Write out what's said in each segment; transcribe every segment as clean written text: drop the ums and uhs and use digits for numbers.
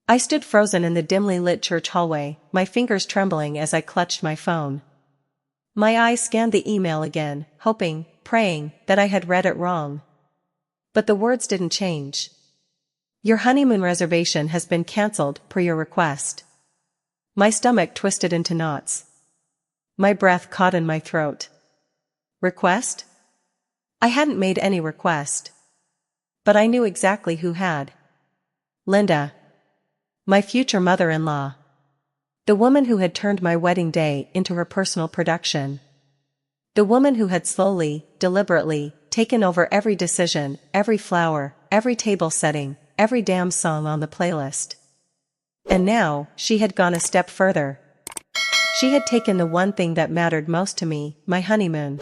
I stood frozen in the dimly lit church hallway, my fingers trembling as I clutched my phone. My eyes scanned the email again, hoping, praying, that I had read it wrong. But the words didn't change. Your honeymoon reservation has been cancelled per your request. My stomach twisted into knots. My breath caught in my throat. Request? I hadn't made any request. But I knew exactly who had. Linda. My future mother-in-law. The woman who had turned my wedding day into her personal production. The woman who had slowly, deliberately, taken over every decision, every flower, every table setting, every damn song on the playlist. And now, she had gone a step further. She had taken the one thing that mattered most to me, my honeymoon.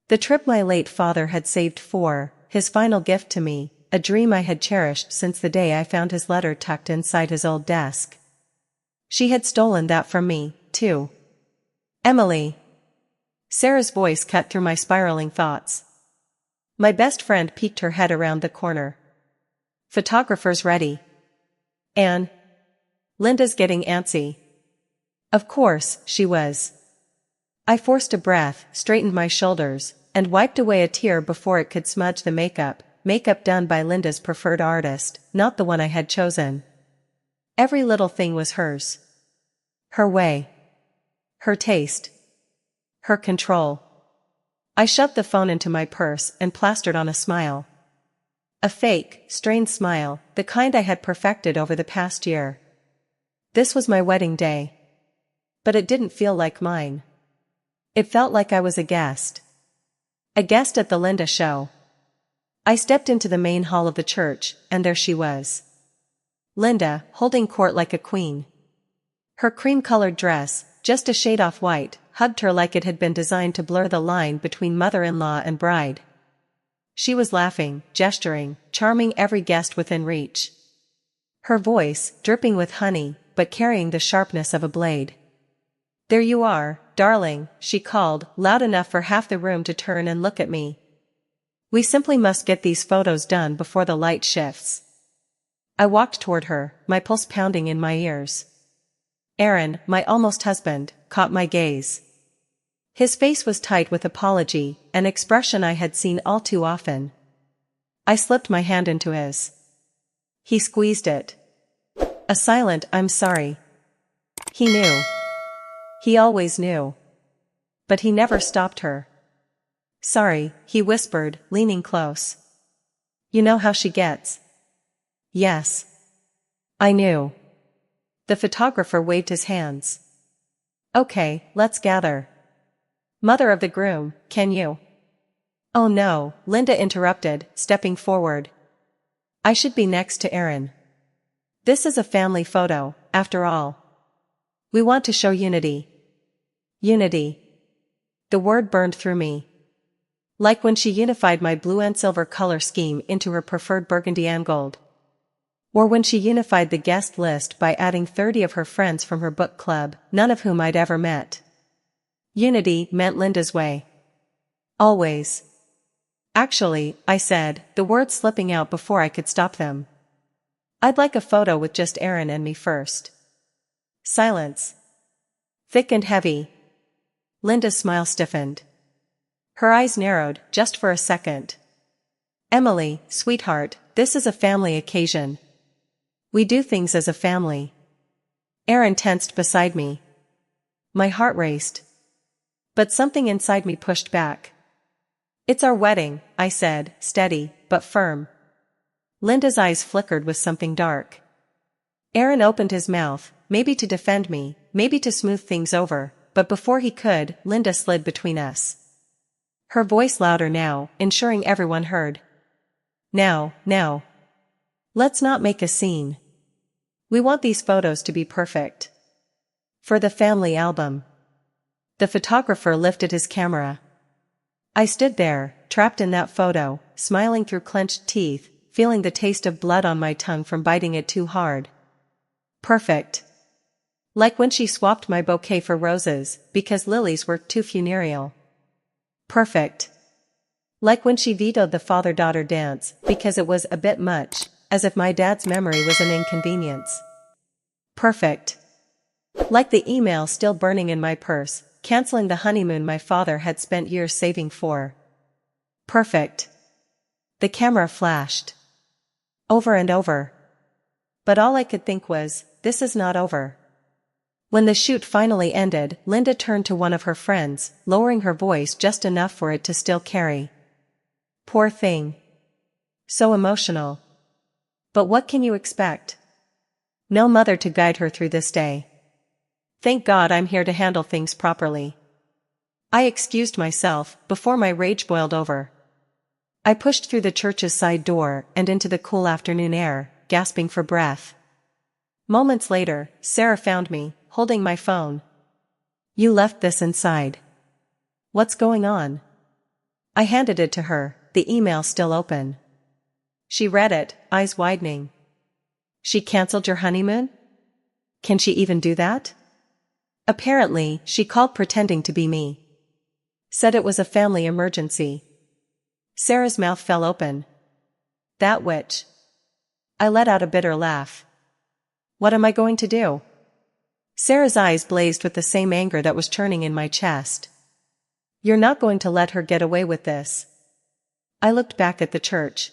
The trip my late father had saved for, his final gift to me, a dream I had cherished since the day I found his letter tucked inside his old desk. She had stolen that from me, too. Emily. Sarah's voice cut through my spiraling thoughts. My best friend peeked her head around the corner. Photographer's ready. Anne. Linda's getting antsy. Of course, she was. I forced a breath, straightened my shoulders, and wiped away a tear before it could smudge the makeup done by Linda's preferred artist, not the one I had chosen. Every little thing was hers. Her way. Her taste. Her control. I shoved the phone into my purse and plastered on a smile. A fake, strained smile, the kind I had perfected over the past year. This was my wedding day. But it didn't feel like mine. It felt like I was a guest. A guest at the Linda show. I stepped into the main hall of the church, and there she was. Linda, holding court like a queen. Her cream-colored dress, just a shade off white, hugged her like it had been designed to blur the line between mother-in-law and bride. She was laughing, gesturing, charming every guest within reach. Her voice, dripping with honey, but carrying the sharpness of a blade. There you are, darling, she called, loud enough for half the room to turn and look at me. We simply must get these photos done before the light shifts. I walked toward her, my pulse pounding in my ears. Aaron, my almost husband, caught my gaze. His face was tight with apology, an expression I had seen all too often. I slipped my hand into his. He squeezed it. A silent "I'm sorry." He knew. He always knew. But he never stopped her. Sorry, he whispered, leaning close. You know how she gets. Yes. I knew. The photographer waved his hands. Okay, let's gather. Mother of the groom, can you? Oh no, Linda interrupted, stepping forward. I should be next to Aaron. This is a family photo, after all. We want to show unity. Unity. The word burned through me. Like when she unified my blue and silver color scheme into her preferred burgundy and gold. Or when she unified the guest list by adding 30 of her friends from her book club, none of whom I'd ever met. Unity meant Linda's way. Always. Actually, I said, the words slipping out before I could stop them. I'd like a photo with just Aaron and me first. Silence. Thick and heavy. Linda's smile stiffened. Her eyes narrowed, just for a second. Emily, sweetheart, this is a family occasion. We do things as a family. Aaron tensed beside me. My heart raced. But something inside me pushed back. It's our wedding, I said, steady, but firm. Linda's eyes flickered with something dark. Aaron opened his mouth, maybe to defend me, maybe to smooth things over, but before he could, Linda slid between us. Her voice louder now, ensuring everyone heard. Now. Let's not make a scene. We want these photos to be perfect. For the family album. The photographer lifted his camera. I stood there, trapped in that photo, smiling through clenched teeth, feeling the taste of blood on my tongue from biting it too hard. Perfect. Like when she swapped my bouquet for roses, because lilies were too funereal. Perfect. Like when she vetoed the father-daughter dance, because it was a bit much, as if my dad's memory was an inconvenience. Perfect. Like the email still burning in my purse, canceling the honeymoon my father had spent years saving for. Perfect. The camera flashed. Over and over. But all I could think was, this is not over. When the shoot finally ended, Linda turned to one of her friends, lowering her voice just enough for it to still carry. Poor thing. So emotional. But what can you expect? No mother to guide her through this day. Thank God I'm here to handle things properly. I excused myself before my rage boiled over. I pushed through the church's side door and into the cool afternoon air, gasping for breath. Moments later, Sarah found me, holding my phone. You left this inside. What's going on? I handed it to her, the email still open. She read it, eyes widening. She canceled your honeymoon? Can she even do that? Apparently, she called pretending to be me. Said it was a family emergency. Sarah's mouth fell open. That witch. I let out a bitter laugh. What am I going to do? Sarah's eyes blazed with the same anger that was churning in my chest. You're not going to let her get away with this. I looked back at the church.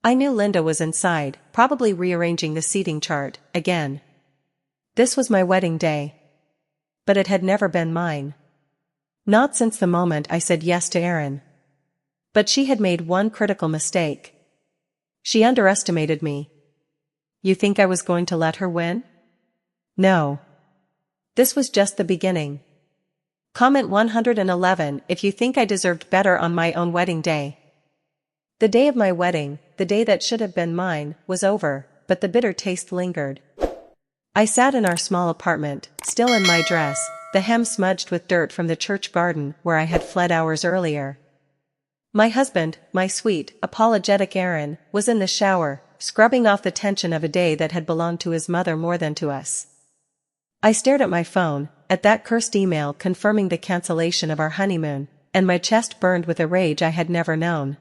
I knew Linda was inside, probably rearranging the seating chart, again. This was my wedding day. But it had never been mine. Not since the moment I said yes to Aaron. But she had made one critical mistake. She underestimated me. You think I was going to let her win? No. This was just the beginning. Comment 111 if you think I deserved better on my own wedding day. The day of my wedding, the day that should have been mine, was over, but the bitter taste lingered. I sat in our small apartment, still in my dress, the hem smudged with dirt from the church garden where I had fled hours earlier. My husband, my sweet, apologetic Aaron, was in the shower, scrubbing off the tension of a day that had belonged to his mother more than to us. I stared at my phone, at that cursed email confirming the cancellation of our honeymoon, and my chest burned with a rage I had never known.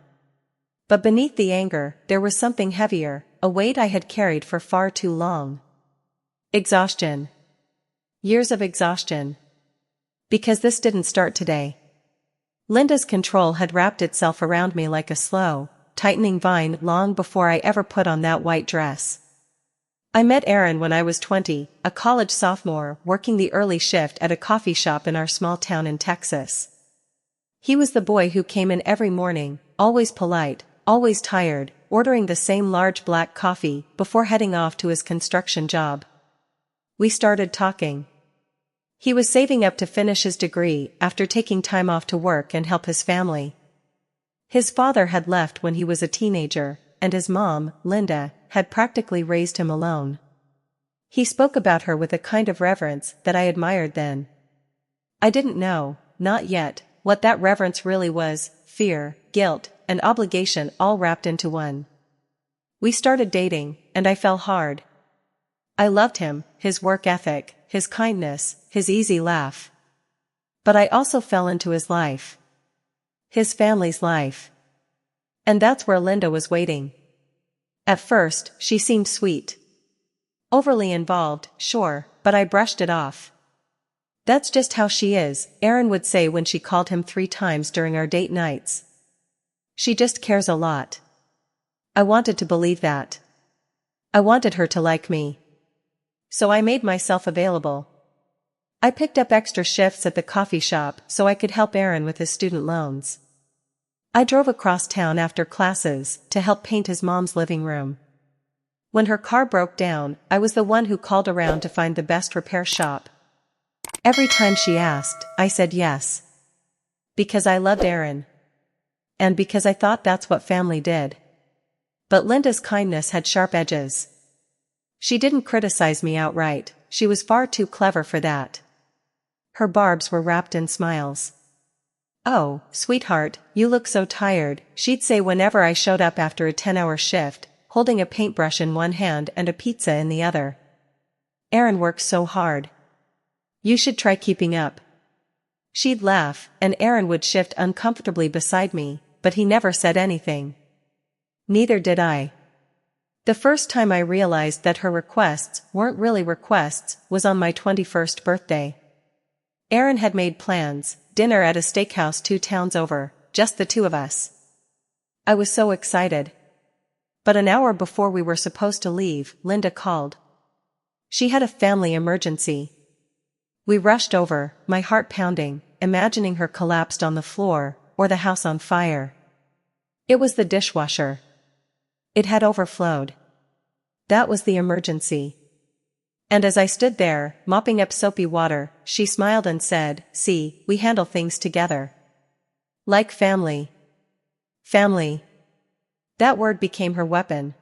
But beneath the anger, there was something heavier, a weight I had carried for far too long. Exhaustion. Years of exhaustion. Because this didn't start today. Linda's control had wrapped itself around me like a slow, tightening vine long before I ever put on that white dress. I met Aaron when I was 20, a college sophomore working the early shift at a coffee shop in our small town in Texas. He was the boy who came in every morning, always polite, always tired, ordering the same large black coffee before heading off to his construction job. We started talking. He was saving up to finish his degree after taking time off to work and help his family. His father had left when he was a teenager, and his mom, Linda, had practically raised him alone. He spoke about her with a kind of reverence that I admired then. I didn't know, not yet, what that reverence really was: fear, guilt, and obligation all wrapped into one. We started dating, and I fell hard. I loved him, his work ethic, his kindness, his easy laugh. But I also fell into his life. His family's life. And that's where Linda was waiting. At first, she seemed sweet. Overly involved, sure, but I brushed it off. That's just how she is, Aaron would say when she called him 3 times during our date nights. She just cares a lot. I wanted to believe that. I wanted her to like me. So I made myself available. I picked up extra shifts at the coffee shop so I could help Aaron with his student loans. I drove across town after classes to help paint his mom's living room. When her car broke down, I was the one who called around to find the best repair shop. Every time she asked, I said yes. Because I loved Aaron. And because I thought that's what family did. But Linda's kindness had sharp edges. She didn't criticize me outright, she was far too clever for that. Her barbs were wrapped in smiles. Oh, sweetheart, you look so tired, she'd say whenever I showed up after a 10-hour shift, holding a paintbrush in one hand and a pizza in the other. Aaron works so hard. You should try keeping up. She'd laugh, and Aaron would shift uncomfortably beside me, but he never said anything. Neither did I. The first time I realized that her requests weren't really requests was on my 21st birthday. Aaron had made plans, dinner at a steakhouse 2 towns over, just the two of us. I was so excited. But an hour before we were supposed to leave, Linda called. She had a family emergency. We rushed over, my heart pounding, imagining her collapsed on the floor, or the house on fire. It was the dishwasher. It had overflowed. That was the emergency. And as I stood there, mopping up soapy water, she smiled and said, "See, we handle things together. Like family." Family. That word became her weapon.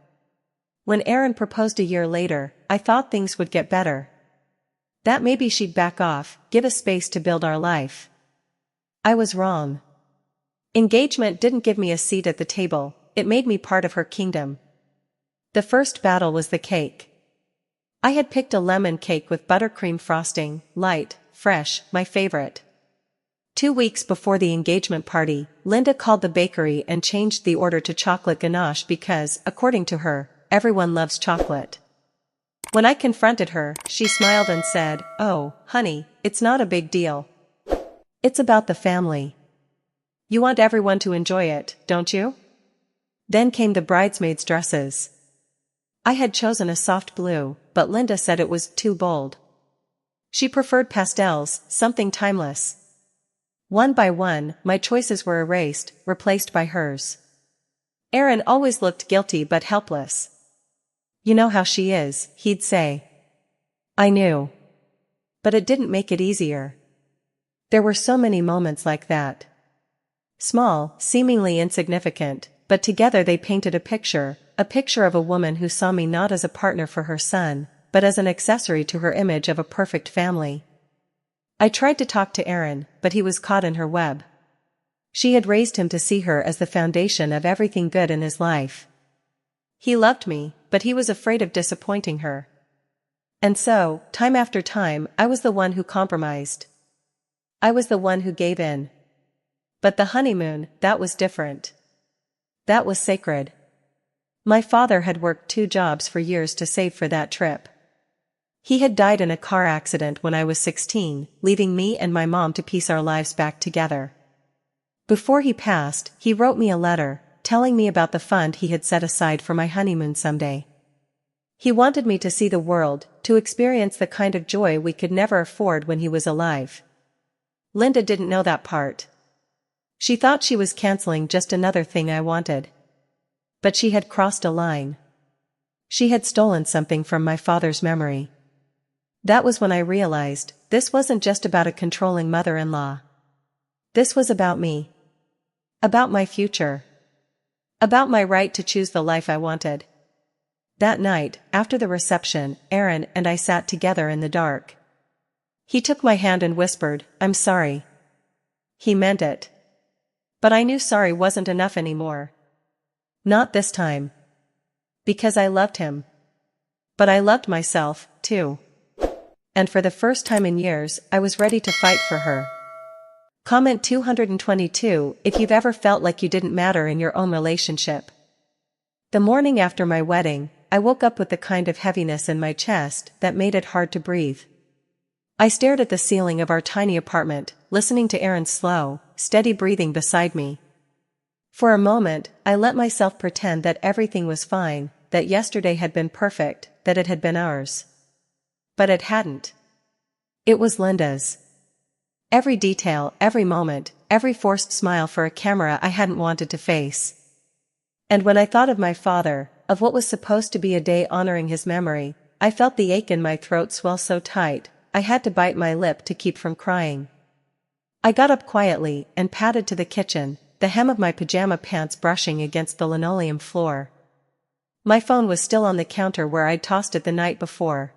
When Aaron proposed a year later, I thought things would get better. That maybe she'd back off, give us space to build our life. I was wrong. Engagement didn't give me a seat at the table, it made me part of her kingdom. The first battle was the cake. I had picked a lemon cake with buttercream frosting, light, fresh, my favorite. 2 weeks before the engagement party, Linda called the bakery and changed the order to chocolate ganache because, according to her, everyone loves chocolate. When I confronted her, she smiled and said, "Oh, honey, it's not a big deal. It's about the family. You want everyone to enjoy it, don't you?" Then came the bridesmaids' dresses. I had chosen a soft blue, but Linda said it was too bold. She preferred pastels, something timeless. One by one, my choices were erased, replaced by hers. Aaron always looked guilty but helpless. "You know how she is," he'd say. I knew. But it didn't make it easier. There were so many moments like that. Small, seemingly insignificant, but together they painted a picture of a woman who saw me not as a partner for her son, but as an accessory to her image of a perfect family. I tried to talk to Aaron, but he was caught in her web. She had raised him to see her as the foundation of everything good in his life. He loved me, but he was afraid of disappointing her. And so, time after time, I was the one who compromised. I was the one who gave in. But the honeymoon, that was different. That was sacred. My father had worked 2 jobs for years to save for that trip. He had died in a car accident when I was 16, leaving me and my mom to piece our lives back together. Before he passed, he wrote me a letter, telling me about the fund he had set aside for my honeymoon someday. He wanted me to see the world, to experience the kind of joy we could never afford when he was alive. Linda didn't know that part. She thought she was canceling just another thing I wanted. But she had crossed a line. She had stolen something from my father's memory. That was when I realized, this wasn't just about a controlling mother-in-law. This was about me. About my future. About my right to choose the life I wanted. That night, after the reception, Aaron and I sat together in the dark. He took my hand and whispered, "I'm sorry." He meant it. But I knew sorry wasn't enough anymore. Not this time. Because I loved him. But I loved myself, too. And for the first time in years, I was ready to fight for her. Comment 222 if you've ever felt like you didn't matter in your own relationship. The morning after my wedding, I woke up with the kind of heaviness in my chest that made it hard to breathe. I stared at the ceiling of our tiny apartment, listening to Aaron's slow, steady breathing beside me. For a moment, I let myself pretend that everything was fine, that yesterday had been perfect, that it had been ours. But it hadn't. It was Linda's. Every detail, every moment, every forced smile for a camera I hadn't wanted to face. And when I thought of my father, of what was supposed to be a day honoring his memory, I felt the ache in my throat swell so tight, I had to bite my lip to keep from crying. I got up quietly and padded to the kitchen, the hem of my pajama pants brushing against the linoleum floor. My phone was still on the counter where I'd tossed it the night before.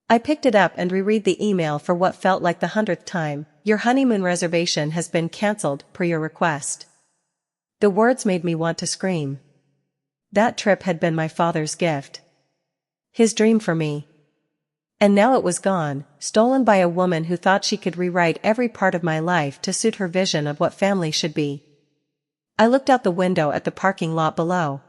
I picked it up and reread the email for what felt like the 100th time. "Your honeymoon reservation has been cancelled, per your request." The words made me want to scream. That trip had been my father's gift. His dream for me. And now it was gone, stolen by a woman who thought she could rewrite every part of my life to suit her vision of what family should be. I looked out the window at the parking lot below.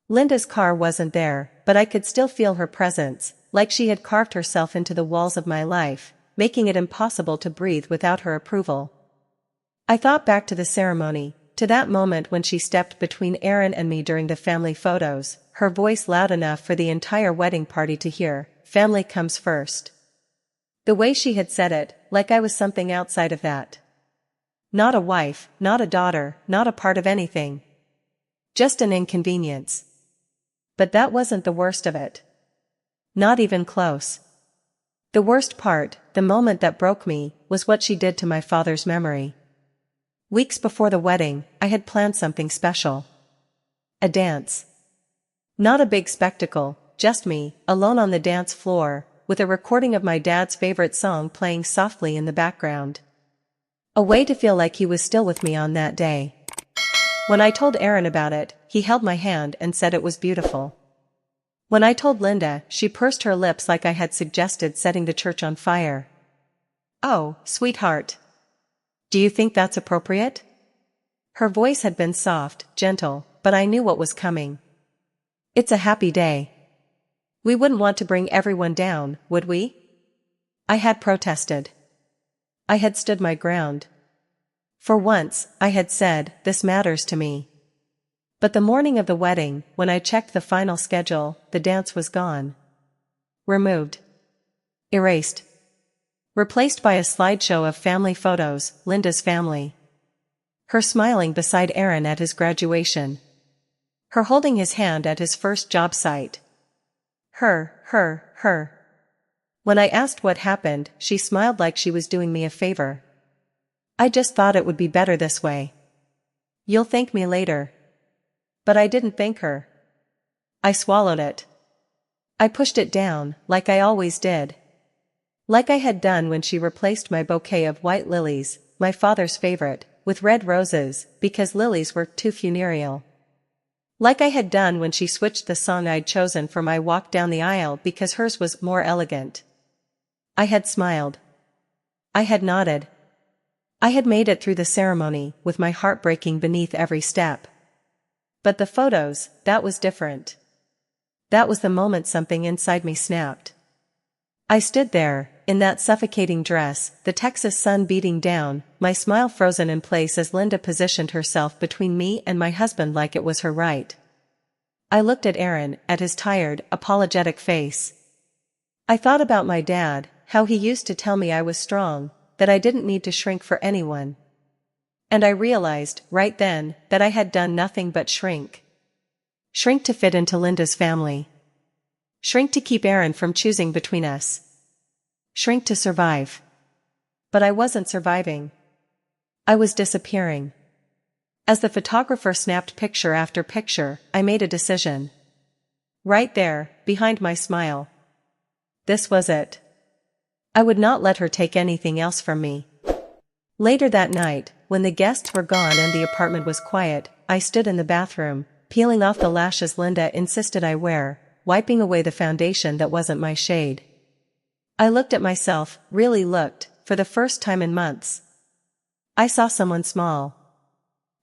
Linda's car wasn't there, but I could still feel her presence, like she had carved herself into the walls of my life, making it impossible to breathe without her approval. I thought back to the ceremony, to that moment when she stepped between Aaron and me during the family photos, her voice loud enough for the entire wedding party to hear, "Family comes first." The way she had said it, like I was something outside of that. Not a wife, not a daughter, not a part of anything. Just an inconvenience. But that wasn't the worst of it. Not even close. The worst part, the moment that broke me, was what she did to my father's memory. Weeks before the wedding, I had planned something special. A dance. Not a big spectacle, just me, alone on the dance floor, with a recording of my dad's favorite song playing softly in the background. A way to feel like he was still with me on that day. When I told Aaron about it, he held my hand and said it was beautiful. When I told Linda, she pursed her lips like I had suggested setting the church on fire. "Oh, sweetheart. Do you think that's appropriate?" Her voice had been soft, gentle, but I knew what was coming. "It's a happy day. We wouldn't want to bring everyone down, would we?" I had protested. I had stood my ground. For once, I had said, "This matters to me." But the morning of the wedding, when I checked the final schedule, the dance was gone. Removed. Erased. Replaced by a slideshow of family photos, Linda's family. Her smiling beside Aaron at his graduation. Her holding his hand at his first job site. Her. When I asked what happened, she smiled like she was doing me a favor. "I just thought it would be better this way. You'll thank me later." But I didn't thank her. I swallowed it. I pushed it down, like I always did. Like I had done when she replaced my bouquet of white lilies, my father's favorite, with red roses, because lilies were too funereal. Like I had done when she switched the song I'd chosen for my walk down the aisle because hers was more elegant. I had smiled. I had nodded. I had made it through the ceremony, with my heart breaking beneath every step. But the photos, that was different. That was the moment something inside me snapped. I stood there, in that suffocating dress, the Texas sun beating down, my smile frozen in place as Linda positioned herself between me and my husband like it was her right. I looked at Aaron, at his tired, apologetic face. I thought about my dad, how he used to tell me I was strong, that I didn't need to shrink for anyone. And I realized, right then, that I had done nothing but shrink. Shrink to fit into Linda's family. Shrink to keep Aaron from choosing between us. Shrink to survive. But I wasn't surviving. I was disappearing. As the photographer snapped picture after picture, I made a decision. Right there, behind my smile. This was it. I would not let her take anything else from me. Later that night, when the guests were gone and the apartment was quiet, I stood in the bathroom, peeling off the lashes Linda insisted I wear, wiping away the foundation that wasn't my shade. I looked at myself, really looked, for the first time in months. I saw someone small.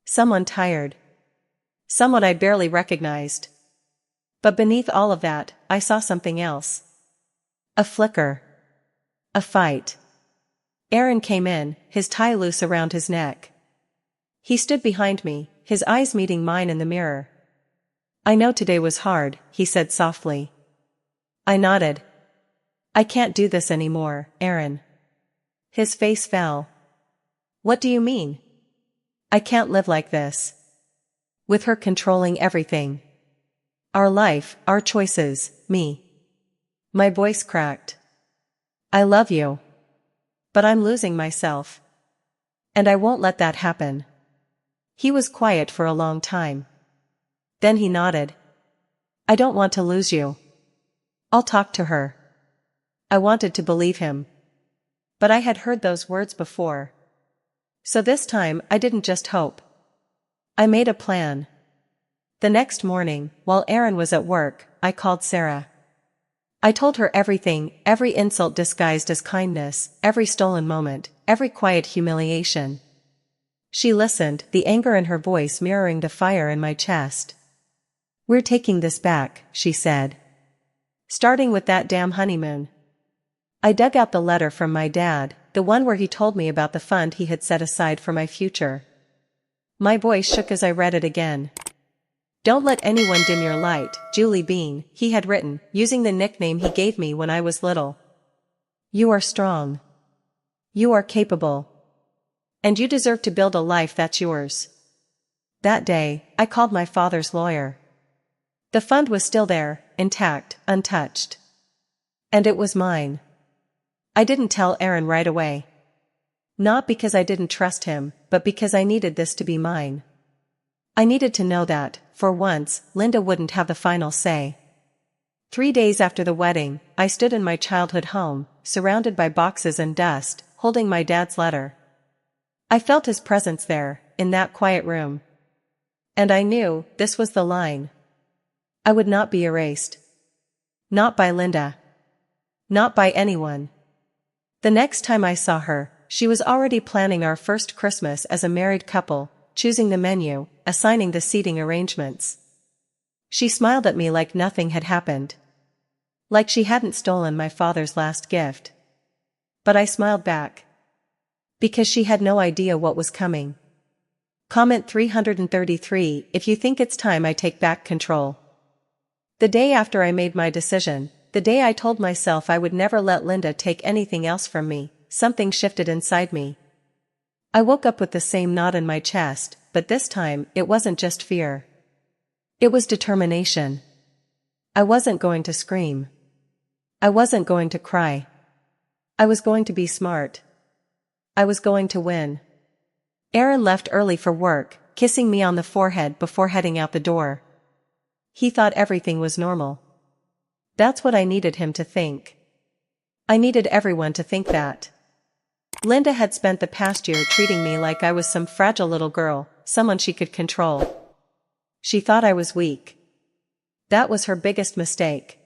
Someone tired. Someone I barely recognized. But beneath all of that, I saw something else. A flicker. A fight. Aaron came in, his tie loose around his neck. He stood behind me, his eyes meeting mine in the mirror. "I know today was hard," he said softly. I nodded. "I can't do this anymore, Aaron." His face fell. "What do you mean?" "I can't live like this. With her controlling everything. Our life, our choices, me." My voice cracked. "I love you. But I'm losing myself. And I won't let that happen." He was quiet for a long time. Then he nodded. "I don't want to lose you. I'll talk to her." I wanted to believe him. But I had heard those words before. So this time I didn't just hope. I made a plan. The next morning, while Aaron was at work, I called Sarah. I told her everything, every insult disguised as kindness, every stolen moment, every quiet humiliation. She listened, the anger in her voice mirroring the fire in my chest. "We're taking this back," she said. "Starting with that damn honeymoon." I dug out the letter from my dad, the one where he told me about the fund he had set aside for my future. My voice shook as I read it again. "Don't let anyone dim your light, Julie Bean," he had written, using the nickname he gave me when I was little. "You are strong. You are capable. And you deserve to build a life that's yours." That day, I called my father's lawyer. The fund was still there, intact, untouched. And it was mine. I didn't tell Aaron right away. Not because I didn't trust him, but because I needed this to be mine. I needed to know that, for once, Linda wouldn't have the final say. 3 days after the wedding, I stood in my childhood home, surrounded by boxes and dust, holding my dad's letter. I felt his presence there, in that quiet room. And I knew, this was the line. I would not be erased. Not by Linda. Not by anyone. The next time I saw her, she was already planning our first Christmas as a married couple, choosing the menu, assigning the seating arrangements. She smiled at me like nothing had happened. Like she hadn't stolen my father's last gift. But I smiled back. Because she had no idea what was coming. Comment 333 if you think it's time I take back control. The day after I made my decision, the day I told myself I would never let Linda take anything else from me, something shifted inside me. I woke up with the same knot in my chest, but this time it wasn't just fear. It was determination. I wasn't going to scream. I wasn't going to cry. I was going to be smart. I was going to win. Aaron left early for work, kissing me on the forehead before heading out the door. He thought everything was normal. That's what I needed him to think. I needed everyone to think that. Linda had spent the past year treating me like I was some fragile little girl, someone she could control. She thought I was weak. That was her biggest mistake.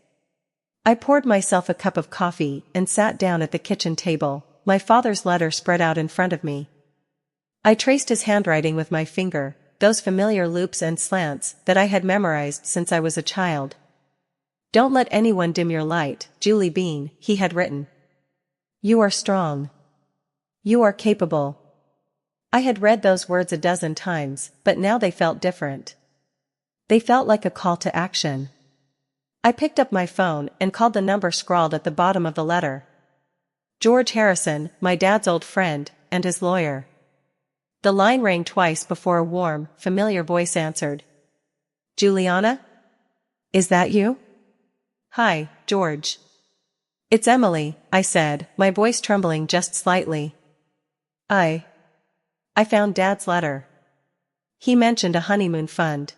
I poured myself a cup of coffee and sat down at the kitchen table, my father's letter spread out in front of me. I traced his handwriting with my finger, those familiar loops and slants that I had memorized since I was a child. "Don't let anyone dim your light, Julie Bean," he had written. "You are strong. You are capable." I had read those words a dozen times, but now they felt different. They felt like a call to action. I picked up my phone and called the number scrawled at the bottom of the letter. George Harrison, my dad's old friend, and his lawyer. The line rang twice before a warm, familiar voice answered. "Juliana? Is that you?" "Hi, George." "It's Emily," I said, my voice trembling just slightly. I found Dad's letter. He mentioned a honeymoon fund.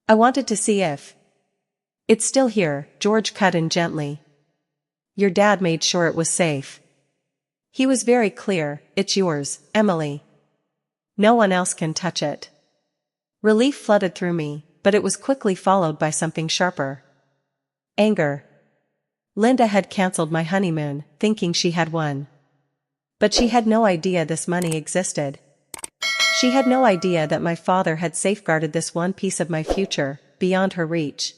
I wanted to see if it's still here, George cut in gently. "Your dad made sure it was safe." He was very clear, "It's yours, Emily. No one else can touch it." Relief flooded through me, but it was quickly followed by something sharper. Anger. Linda had cancelled my honeymoon, thinking she had won. But she had no idea this money existed. She had no idea that my father had safeguarded this one piece of my future, beyond her reach.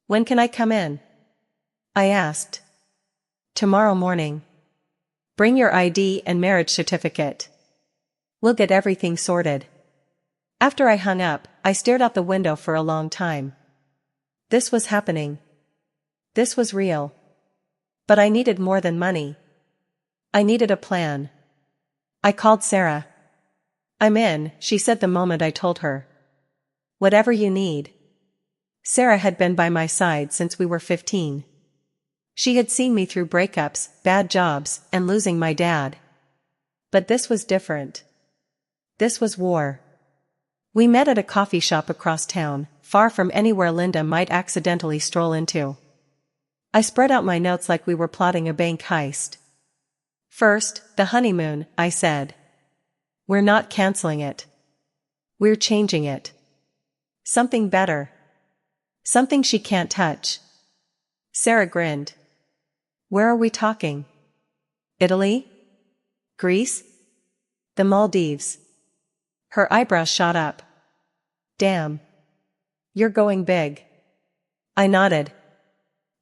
"When can I come in?" I asked. "Tomorrow morning. Bring your ID and marriage certificate. We'll get everything sorted." After I hung up, I stared out the window for a long time. This was happening. This was real. But I needed more than money. I needed a plan. I called Sarah. "I'm in," she said the moment I told her. "Whatever you need." Sarah had been by my side since we were 15. She had seen me through breakups, bad jobs, and losing my dad. But this was different. This was war. We met at a coffee shop across town, far from anywhere Linda might accidentally stroll into. I spread out my notes like we were plotting a bank heist. "First, the honeymoon," I said. "We're not canceling it. We're changing it. Something better. Something she can't touch." Sarah grinned. "Where are we talking? Italy? Greece? The Maldives?" Her eyebrows shot up. "Damn. You're going big. I nodded.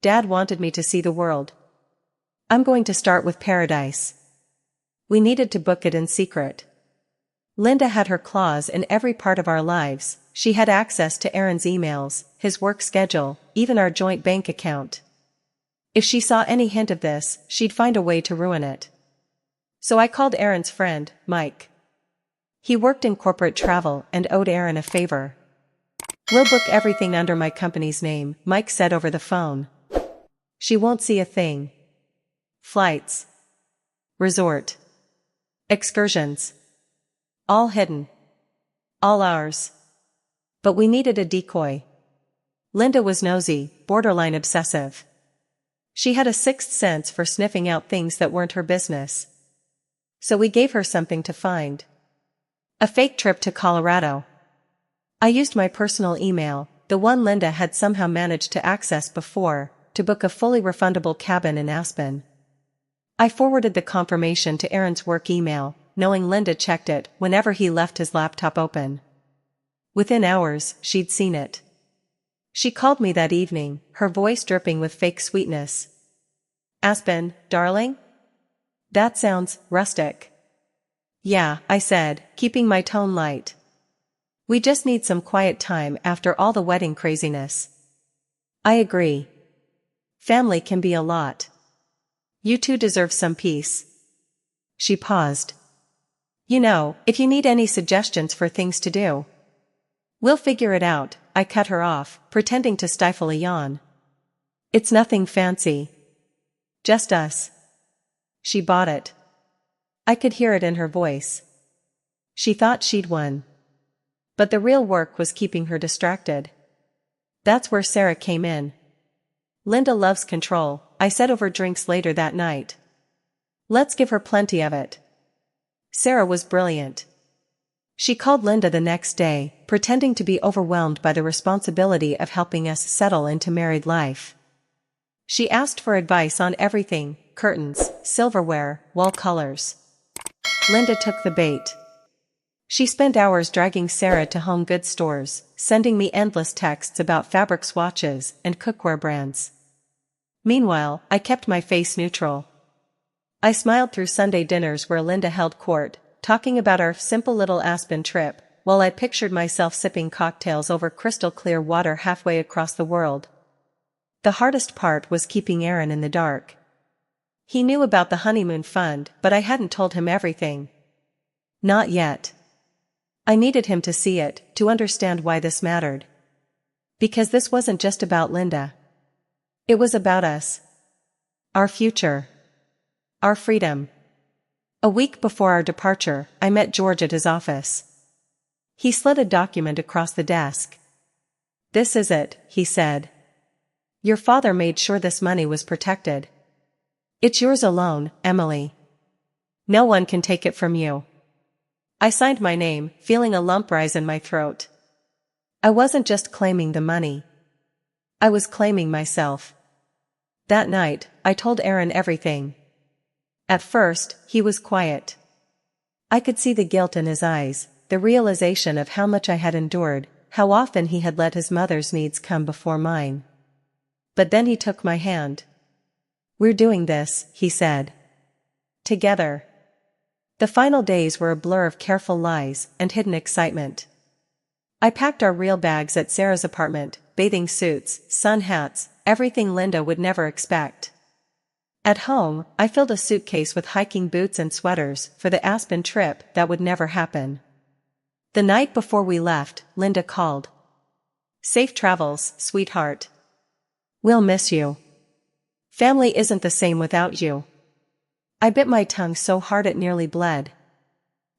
Dad wanted me to see the world. I'm going to start with paradise. We needed to book it in secret. Linda had her claws in every part of our lives. She had access to Aaron's emails, his work schedule, even our joint bank account. If she saw any hint of this, she'd find a way to ruin it. So I called Aaron's friend, Mike. He worked in corporate travel and owed Aaron a favor. We'll book everything under my company's name, Mike said over the phone. She won't see a thing. Flights. Resort. Excursions. All hidden. All ours. But we needed a decoy. Linda was nosy, borderline obsessive. She had a sixth sense for sniffing out things that weren't her business. So we gave her something to find. A fake trip to Colorado. I used my personal email, the one Linda had somehow managed to access before, to book a fully refundable cabin in Aspen. I forwarded the confirmation to Aaron's work email, knowing Linda checked it whenever he left his laptop open. Within hours, she'd seen it. She called me that evening, her voice dripping with fake sweetness. Aspen, darling? That sounds rustic. Yeah, I said, keeping my tone light. We just need some quiet time after all the wedding craziness. I agree. Family can be a lot. You two deserve some peace. She paused. You know, if you need any suggestions for things to do, we'll figure it out, I cut her off, pretending to stifle a yawn. It's nothing fancy. Just us. She bought it. I could hear it in her voice. She thought she'd won. But the real work was keeping her distracted. That's where Sarah came in. Linda loves control, I said over drinks later that night. Let's give her plenty of it. Sarah was brilliant. She called Linda the next day, pretending to be overwhelmed by the responsibility of helping us settle into married life. She asked for advice on everything: curtains, silverware, wall colors. Linda took the bait. She spent hours dragging Sarah to home goods stores, sending me endless texts about fabric swatches and cookware brands. Meanwhile, I kept my face neutral. I smiled through Sunday dinners where Linda held court, talking about our simple little Aspen trip, while I pictured myself sipping cocktails over crystal clear water halfway across the world. The hardest part was keeping Aaron in the dark. He knew about the honeymoon fund, but I hadn't told him everything. Not yet. I needed him to see it, to understand why this mattered. Because this wasn't just about Linda. It was about us. Our future. Our freedom. A week before our departure, I met George at his office. He slid a document across the desk. "This is it," he said. "Your father made sure this money was protected. It's yours alone, Emily. No one can take it from you." I signed my name, feeling a lump rise in my throat. I wasn't just claiming the money. I was claiming myself. That night, I told Aaron everything. At first, he was quiet. I could see the guilt in his eyes, the realization of how much I had endured, how often he had let his mother's needs come before mine. But then he took my hand. "We're doing this," he said. "Together." The final days were a blur of careful lies and hidden excitement. I packed our real bags at Sarah's apartment, bathing suits, sun hats, everything Linda would never expect. At home, I filled a suitcase with hiking boots and sweaters for the Aspen trip that would never happen. The night before we left, Linda called. "Safe travels, sweetheart. We'll miss you. Family isn't the same without you." I bit my tongue so hard it nearly bled.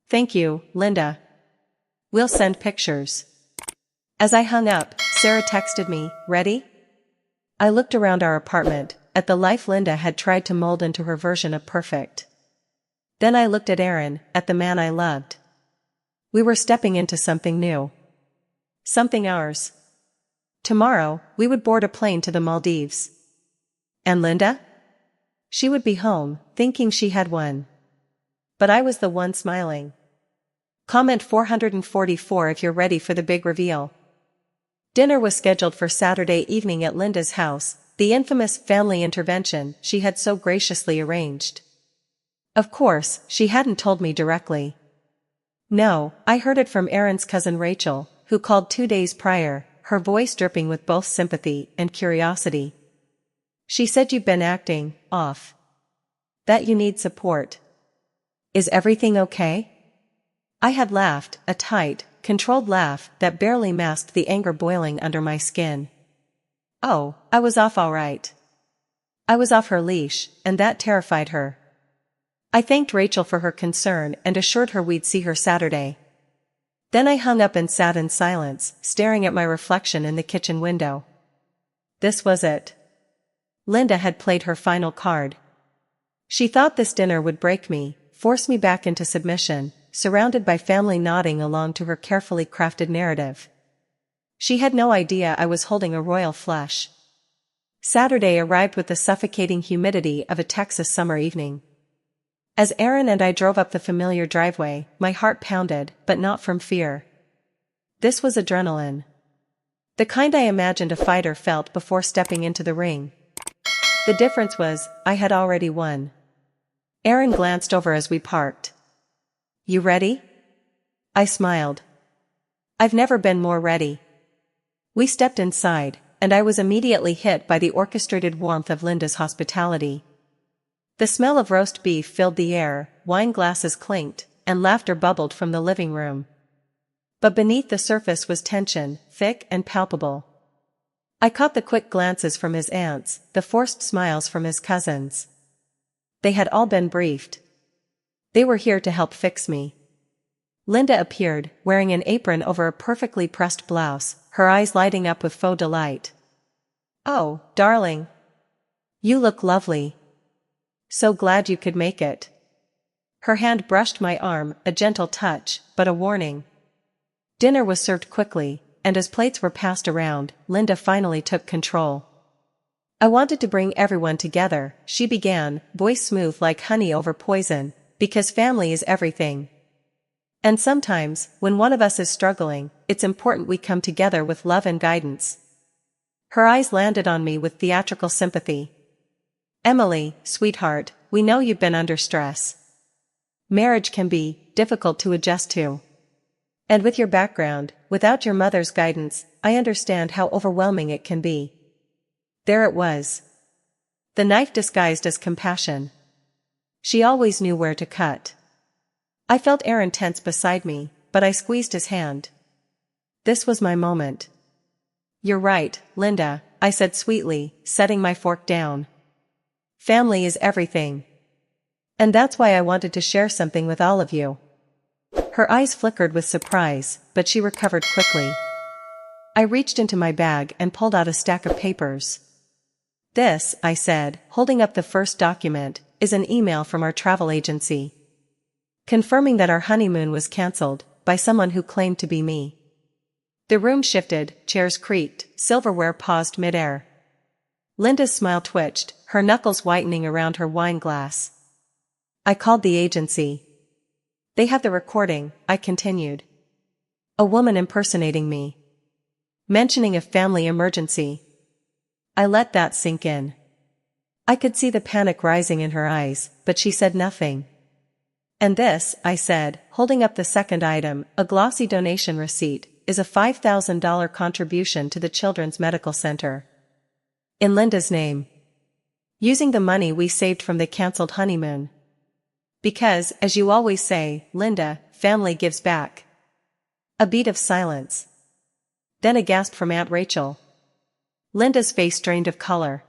"Thank you, Linda. We'll send pictures." As I hung up, Sarah texted me, "Ready?" I looked around our apartment, at the life Linda had tried to mold into her version of perfect. Then I looked at Aaron, at the man I loved. We were stepping into something new. Something ours. Tomorrow, we would board a plane to the Maldives. And Linda? She would be home, thinking she had won. But I was the one smiling. Comment 444 if you're ready for the big reveal. Dinner was scheduled for Saturday evening at Linda's house, the infamous family intervention she had so graciously arranged. Of course, she hadn't told me directly. No, I heard it from Aaron's cousin Rachel, who called 2 days prior, her voice dripping with both sympathy and curiosity. She said you've been acting off. That you need support. Is everything okay? I had laughed, a tight, controlled laugh that barely masked the anger boiling under my skin. Oh, I was off all right. I was off her leash, and that terrified her. I thanked Rachel for her concern and assured her we'd see her Saturday. Then I hung up and sat in silence, staring at my reflection in the kitchen window. This was it. Linda had played her final card. She thought this dinner would break me, force me back into submission, surrounded by family nodding along to her carefully crafted narrative. She had no idea I was holding a royal flush. Saturday arrived with the suffocating humidity of a Texas summer evening. As Aaron and I drove up the familiar driveway, my heart pounded, but not from fear. This was adrenaline. The kind I imagined a fighter felt before stepping into the ring. The difference was, I had already won. Aaron glanced over as we parked. You ready? I smiled. I've never been more ready. We stepped inside, and I was immediately hit by the orchestrated warmth of Linda's hospitality. The smell of roast beef filled the air, wine glasses clinked, and laughter bubbled from the living room. But beneath the surface was tension, thick and palpable. I caught the quick glances from his aunts, the forced smiles from his cousins. They had all been briefed. They were here to help fix me. Linda appeared, wearing an apron over a perfectly pressed blouse, her eyes lighting up with faux delight. Oh, darling. You look lovely. So glad you could make it. Her hand brushed my arm, a gentle touch, but a warning. Dinner was served quickly, and as plates were passed around, Linda finally took control. I wanted to bring everyone together, she began, voice smooth like honey over poison, because family is everything. And sometimes, when one of us is struggling, it's important we come together with love and guidance. Her eyes landed on me with theatrical sympathy. Emily, sweetheart, we know you've been under stress. Marriage can be difficult to adjust to. And with your background, without your mother's guidance, I understand how overwhelming it can be. There it was. The knife disguised as compassion. She always knew where to cut. I felt Aaron tense beside me, but I squeezed his hand. This was my moment. You're right, Linda, I said sweetly, setting my fork down. Family is everything. And that's why I wanted to share something with all of you. Her eyes flickered with surprise, but she recovered quickly. I reached into my bag and pulled out a stack of papers. This, I said, holding up the first document, is an email from our travel agency. Confirming that our honeymoon was cancelled, by someone who claimed to be me. The room shifted, chairs creaked, silverware paused midair. Linda's smile twitched, her knuckles whitening around her wine glass. I called the agency. They have the recording, I continued. A woman impersonating me. Mentioning a family emergency. I let that sink in. I could see the panic rising in her eyes, but she said nothing. And this, I said, holding up the second item, a glossy donation receipt, is a $5,000 contribution to the Children's Medical Center. In Linda's name. Using the money we saved from the cancelled honeymoon. Because, as you always say, Linda, family gives back. A beat of silence. Then a gasp from Aunt Rachel. Linda's face drained of color.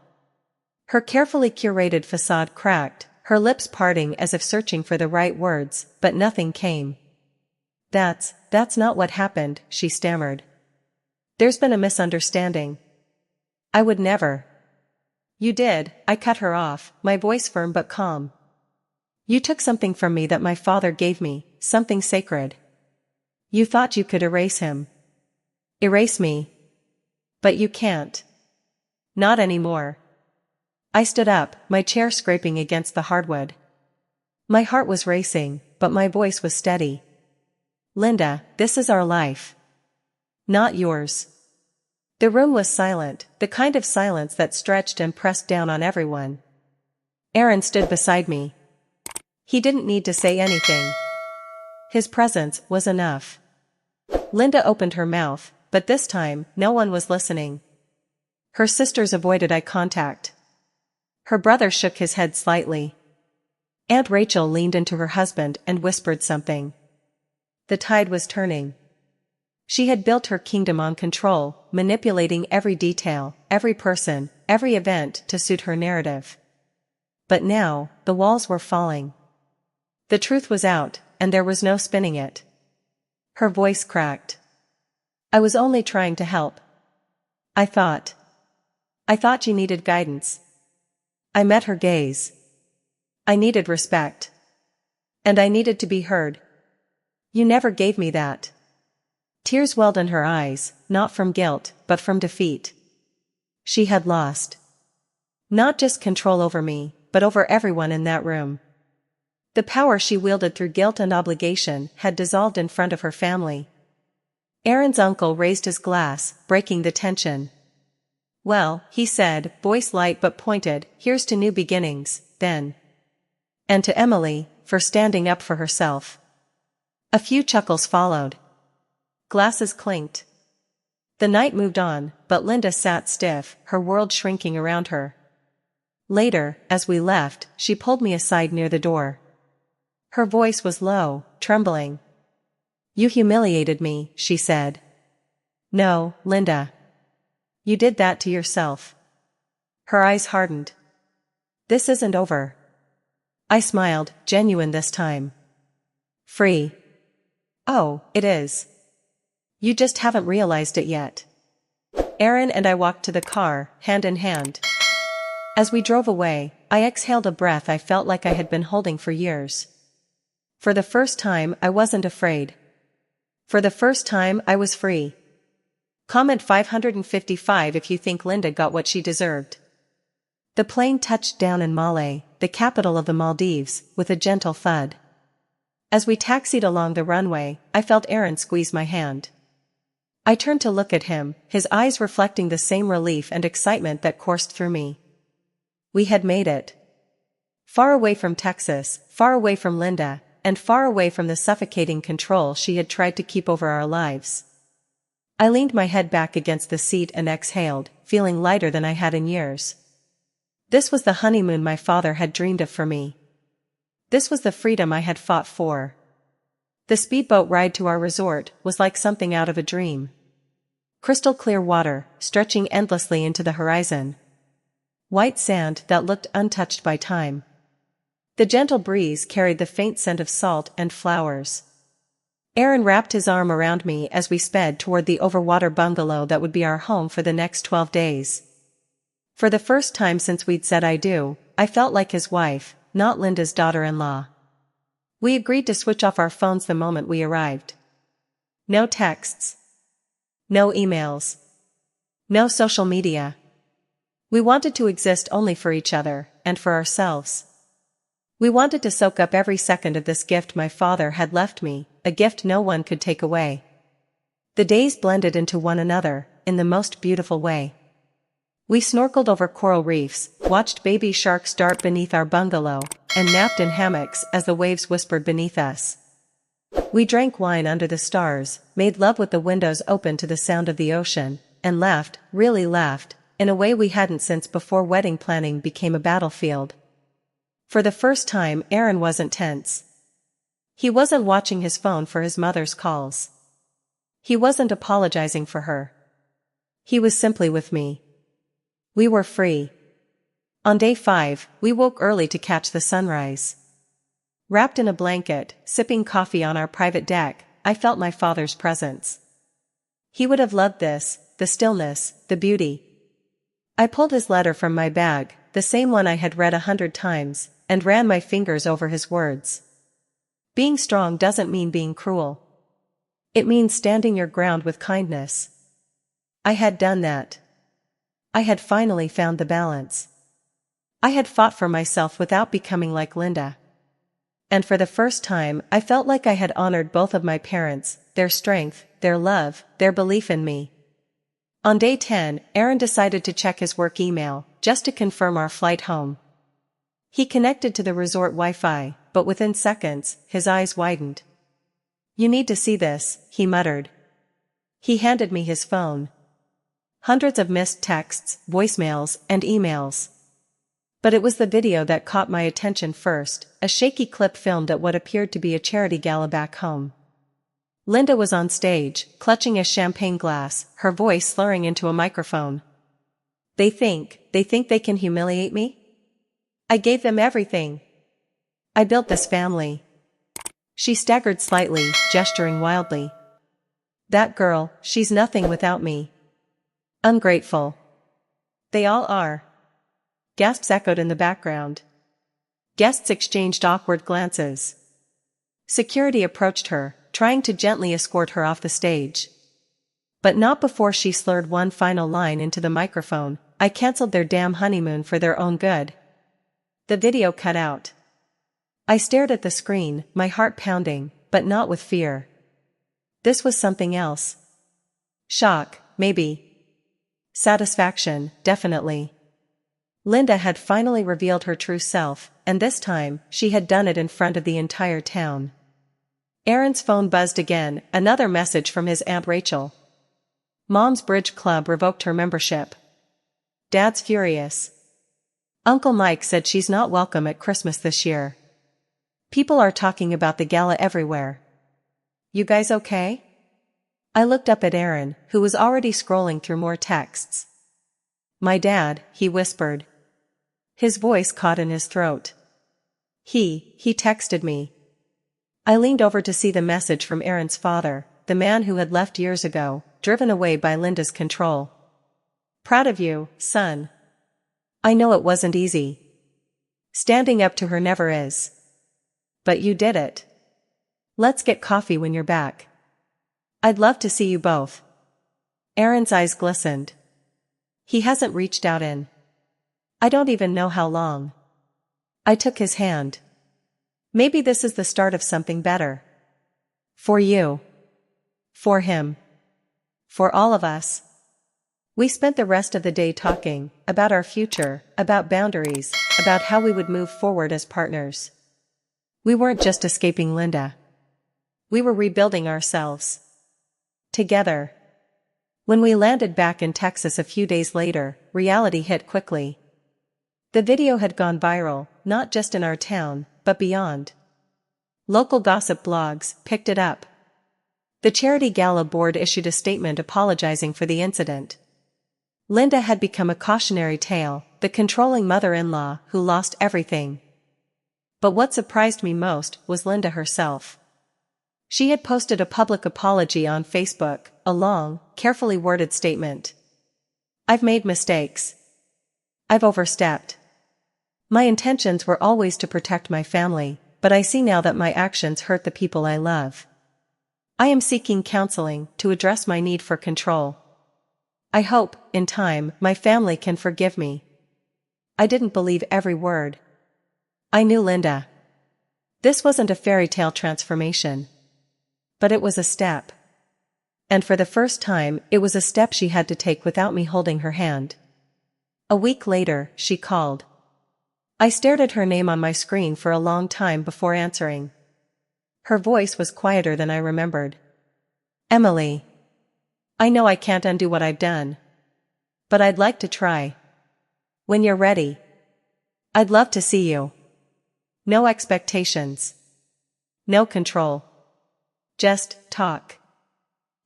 Her carefully curated facade cracked, her lips parting as if searching for the right words, but nothing came. That's not what happened, she stammered. There's been a misunderstanding. I would never. You did, I cut her off, my voice firm but calm. You took something from me that my father gave me, something sacred. You thought you could erase him. Erase me. But you can't. Not anymore. I stood up, my chair scraping against the hardwood. My heart was racing, but my voice was steady. Linda, this is our life. Not yours. The room was silent, the kind of silence that stretched and pressed down on everyone. Aaron stood beside me. He didn't need to say anything. His presence was enough. Linda opened her mouth, but this time, no one was listening. Her sisters avoided eye contact. Her brother shook his head slightly. Aunt Rachel leaned into her husband and whispered something. The tide was turning. She had built her kingdom on control, manipulating every detail, every person, every event to suit her narrative. But now, the walls were falling. The truth was out, and there was no spinning it. Her voice cracked. I was only trying to help. I thought you needed guidance. I met her gaze. I needed respect. And I needed to be heard. You never gave me that. Tears welled in her eyes, not from guilt, but from defeat. She had lost. Not just control over me, but over everyone in that room. The power she wielded through guilt and obligation had dissolved in front of her family. Aaron's uncle raised his glass, breaking the tension. Well, he said, voice light but pointed, here's to new beginnings, then. And to Emily, for standing up for herself. A few chuckles followed. Glasses clinked. The night moved on, but Linda sat stiff, her world shrinking around her. Later, as we left, she pulled me aside near the door. Her voice was low, trembling. You humiliated me, she said. No, Linda. You did that to yourself. Her eyes hardened. This isn't over. I smiled, genuine this time. Free. Oh, it is. You just haven't realized it yet. Aaron and I walked to the car, hand in hand. As we drove away, I exhaled a breath I felt like I had been holding for years. For the first time, I wasn't afraid. For the first time, I was free. Comment 555 if you think Linda got what she deserved. The plane touched down in Malé, the capital of the Maldives, with a gentle thud. As we taxied along the runway, I felt Aaron squeeze my hand. I turned to look at him, his eyes reflecting the same relief and excitement that coursed through me. We had made it. Far away from Texas, far away from Linda, and far away from the suffocating control she had tried to keep over our lives. I leaned my head back against the seat and exhaled, feeling lighter than I had in years. This was the honeymoon my father had dreamed of for me. This was the freedom I had fought for. The speedboat ride to our resort was like something out of a dream. Crystal clear water, stretching endlessly into the horizon. White sand that looked untouched by time. The gentle breeze carried the faint scent of salt and flowers. Aaron wrapped his arm around me as we sped toward the overwater bungalow that would be our home for the next 12 days. For the first time since we'd said I do, I felt like his wife, not Linda's daughter-in-law. We agreed to switch off our phones the moment we arrived. No texts. No emails. No social media. We wanted to exist only for each other, and for ourselves. We wanted to soak up every second of this gift my father had left me, a gift no one could take away. The days blended into one another, in the most beautiful way. We snorkeled over coral reefs, watched baby sharks dart beneath our bungalow, and napped in hammocks as the waves whispered beneath us. We drank wine under the stars, made love with the windows open to the sound of the ocean, and laughed, really laughed, in a way we hadn't since before wedding planning became a battlefield. For the first time, Aaron wasn't tense. He wasn't watching his phone for his mother's calls. He wasn't apologizing for her. He was simply with me. We were free. On day 5, we woke early to catch the sunrise. Wrapped in a blanket, sipping coffee on our private deck, I felt my father's presence. He would have loved this, the stillness, the beauty. I pulled his letter from my bag, the same one I had read 100 times, and ran my fingers over his words. Being strong doesn't mean being cruel. It means standing your ground with kindness. I had done that. I had finally found the balance. I had fought for myself without becoming like Linda. And for the first time, I felt like I had honored both of my parents, their strength, their love, their belief in me. On day 10, Aaron decided to check his work email, just to confirm our flight home. He connected to the resort Wi-Fi, but within seconds, his eyes widened. "You need to see this," he muttered. He handed me his phone. Hundreds of missed texts, voicemails, and emails. But it was the video that caught my attention first, a shaky clip filmed at what appeared to be a charity gala back home. Linda was on stage, clutching a champagne glass, her voice slurring into a microphone. They think they can humiliate me? I gave them everything. I built this family." She staggered slightly, gesturing wildly. "That girl, she's nothing without me. Ungrateful." "They all are." Gasps echoed in the background. Guests exchanged awkward glances. Security approached her, trying to gently escort her off the stage. But not before she slurred one final line into the microphone: "I cancelled their damn honeymoon for their own good." The video cut out. I stared at the screen, my heart pounding, but not with fear. This was something else. Shock, maybe. Satisfaction, definitely. Linda had finally revealed her true self, and this time, she had done it in front of the entire town. Aaron's phone buzzed again, another message from his Aunt Rachel. "Mom's bridge club revoked her membership. Dad's furious. Uncle Mike said she's not welcome at Christmas this year. People are talking about the gala everywhere. You guys okay?" I looked up at Aaron, who was already scrolling through more texts. "My dad," he whispered. His voice caught in his throat. He texted me." I leaned over to see the message from Aaron's father, the man who had left years ago, driven away by Linda's control. "Proud of you, son. I know it wasn't easy. Standing up to her never is. But you did it. Let's get coffee when you're back. I'd love to see you both." Aaron's eyes glistened. He hasn't reached out in I don't even know how long. I took his hand. "Maybe this is the start of something better. For you. For him. For all of us." We spent the rest of the day talking, about our future, about boundaries, about how we would move forward as partners. We weren't just escaping Linda. We were rebuilding ourselves. Together. When we landed back in Texas a few days later, reality hit quickly. The video had gone viral, not just in our town, but beyond. Local gossip blogs picked it up. The charity gala board issued a statement apologizing for the incident. Linda had become a cautionary tale, the controlling mother-in-law who lost everything. But what surprised me most was Linda herself. She had posted a public apology on Facebook, a long, carefully worded statement. "I've made mistakes. I've overstepped. My intentions were always to protect my family, but I see now that my actions hurt the people I love. I am seeking counseling to address my need for control. I hope, in time, my family can forgive me." I didn't believe every word. I knew Linda. This wasn't a fairy tale transformation. But it was a step. And for the first time, it was a step she had to take without me holding her hand. A week later, she called. I stared at her name on my screen for a long time before answering. Her voice was quieter than I remembered. "Emily. I know I can't undo what I've done. But I'd like to try. When you're ready. I'd love to see you. No expectations. No control. Just talk."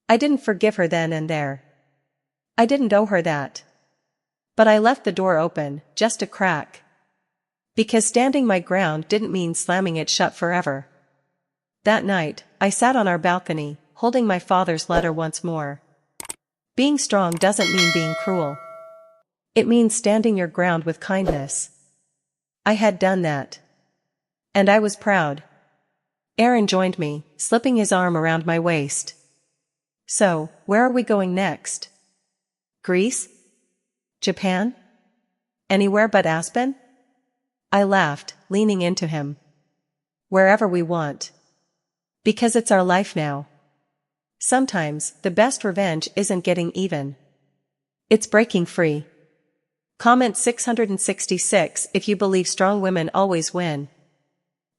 I didn't forgive her then and there. I didn't owe her that. But I left the door open, just a crack. Because standing my ground didn't mean slamming it shut forever. That night, I sat on our balcony, holding my father's letter once more. Being strong doesn't mean being cruel. It means standing your ground with kindness. I had done that. And I was proud. Aaron joined me, slipping his arm around my waist. "So, where are we going next? Greece? Japan? Anywhere but Aspen?" I laughed, leaning into him. "Wherever we want. Because it's our life now. Sometimes, the best revenge isn't getting even. It's breaking free. Comment 666 if you believe strong women always win.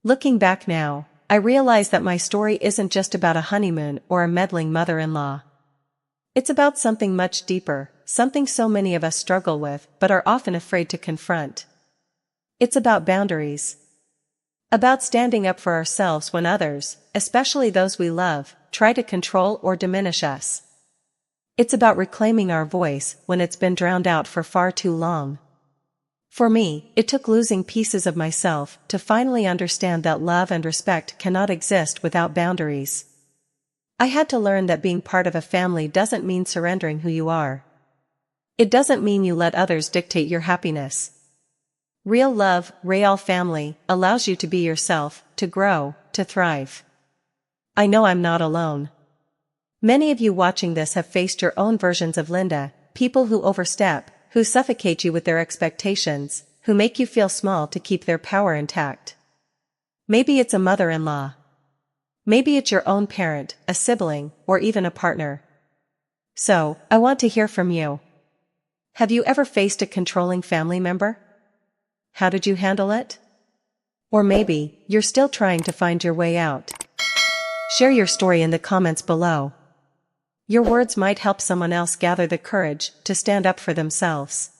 Looking back now, I realize that my story isn't just about a honeymoon or a meddling mother-in-law. It's about something much deeper, something so many of us struggle with but are often afraid to confront. It's about boundaries. About standing up for ourselves when others, especially those we love, try to control or diminish us. It's about reclaiming our voice when it's been drowned out for far too long. For me, it took losing pieces of myself to finally understand that love and respect cannot exist without boundaries. I had to learn that being part of a family doesn't mean surrendering who you are. It doesn't mean you let others dictate your happiness. Real love, real family, allows you to be yourself, to grow, to thrive. I know I'm not alone. Many of you watching this have faced your own versions of Linda, people who overstep, who suffocate you with their expectations, who make you feel small to keep their power intact. Maybe it's a mother-in-law. Maybe it's your own parent, a sibling, or even a partner. So, I want to hear from you. Have you ever faced a controlling family member? How did you handle it? Or maybe, you're still trying to find your way out. Share your story in the comments below. Your words might help someone else gather the courage to stand up for themselves.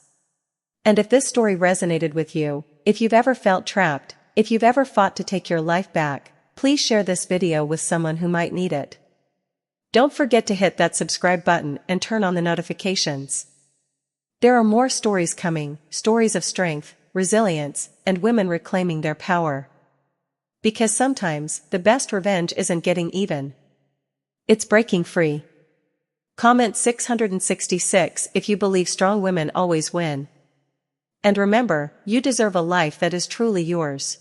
And if this story resonated with you, if you've ever felt trapped, if you've ever fought to take your life back, please share this video with someone who might need it. Don't forget to hit that subscribe button and turn on the notifications. There are more stories coming, stories of strength, resilience, and women reclaiming their power. Because sometimes, the best revenge isn't getting even. It's breaking free. Comment 666 if you believe strong women always win. And remember, you deserve a life that is truly yours.